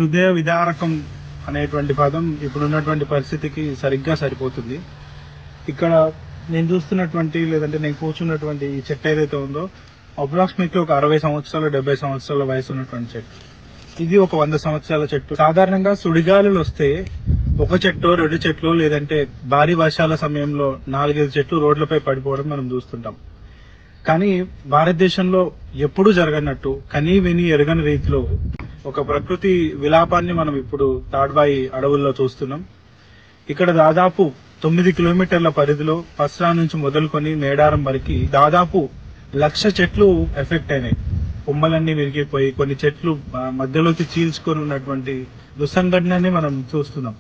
హృదయ విదారకం అనేటువంటి పదం ఇప్పుడున్నటువంటి పరిస్థితికి సరిగ్గా సరిపోతుంది. ఇక్కడ నేను చూస్తున్నటువంటి లేదంటే నేను కూర్చున్నటువంటి ఈ చెట్టు ఏదైతే ఉందో అప్రాక్సిమేట్లీ ఒక 60 సంవత్సరాలు 70 సంవత్సరాల వయసు ఉన్నటువంటి చెట్టు. ఇది ఒక 100 సంవత్సరాల చెట్టు. సాధారణంగా సుడిగాలులు వస్తే ఒక చెట్టు 2 చెట్లు లేదంటే భారీ వర్షాల సమయంలో 4-5 చెట్లు రోడ్లపై పడిపోవడం మనం చూస్తుంటాం. కానీ భారతదేశంలో ఎప్పుడూ జరగనట్టు కనీ విని ఎరగని రీతిలో ఒక ప్రకృతి విలాపాన్ని మనం ఇప్పుడు తాడ్బాయి అడవుల్లో చూస్తున్నాం. ఇక్కడ దాదాపు 9 కిలోమీటర్ల పరిధిలో పస్రా నుంచి మొదలుకొని మేడారం వరకు దాదాపు 1,00,000 చెట్లు ఎఫెక్ట్ అయినాయి. కొమ్మలన్నీ విరిగిపోయి కొన్ని చెట్లు మధ్యలోకి చీల్చుకొని ఉన్నటువంటి దుస్సంఘటనని మనం చూస్తున్నాం.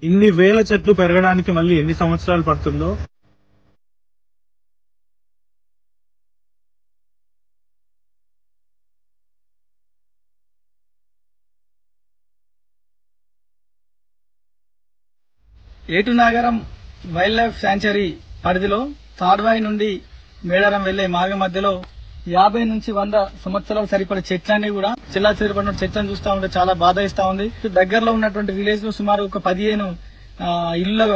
ఇన్ని వేల చెట్లు పెరగడానికి మళ్ళీ ఎన్ని సంవత్సరాలు పడుతుందో ఏటునాగరం వైల్డ్ లైఫ్ శాంక్చురీ పరిధిలో తాడ్వాయి నుండి మేడారం వెళ్లే మార్గం మధ్యలో 50 నుంచి 100 సంవత్సరాలు సరిపడే చెట్లన్నీ కూడా చిల్లా చెదిరిపడిన చెట్లను చూస్తా ఉంటే చాలా బాధ ఇస్తా ఉంది. దగ్గరలో ఉన్నటువంటి విలేజ్ లో సుమారు ఒక 15 ఇళ్ల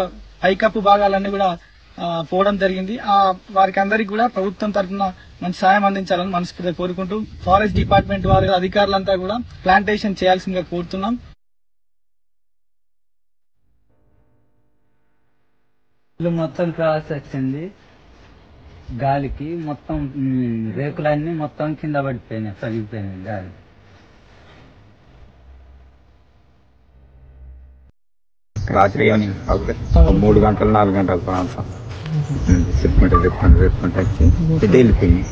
పైకప్పు భాగాలన్నీ కూడా పోవడం జరిగింది. వారికి అందరికి కూడా ప్రభుత్వం తరఫున మంచి సాయం అందించాలని మనస్ఫూర్తిగా కోరుకుంటూ ఫారెస్ట్ డిపార్ట్మెంట్ వారి అధికారులంతా కూడా ప్లాంటేషన్ చేయాల్సిందిగా కోరుతున్నాం. మొత్తం క్రాస్ వచ్చింది గాలికి, మొత్తం రేకులన్నీ మొత్తం కింద పడిపోయినాయి, పగిలిపోయినాయి గాలి. రాత్రి 3 గంటలు 4 గంటల ప్రాంతం చెప్పుకుంటే వచ్చి వెళ్ళిపోయింది.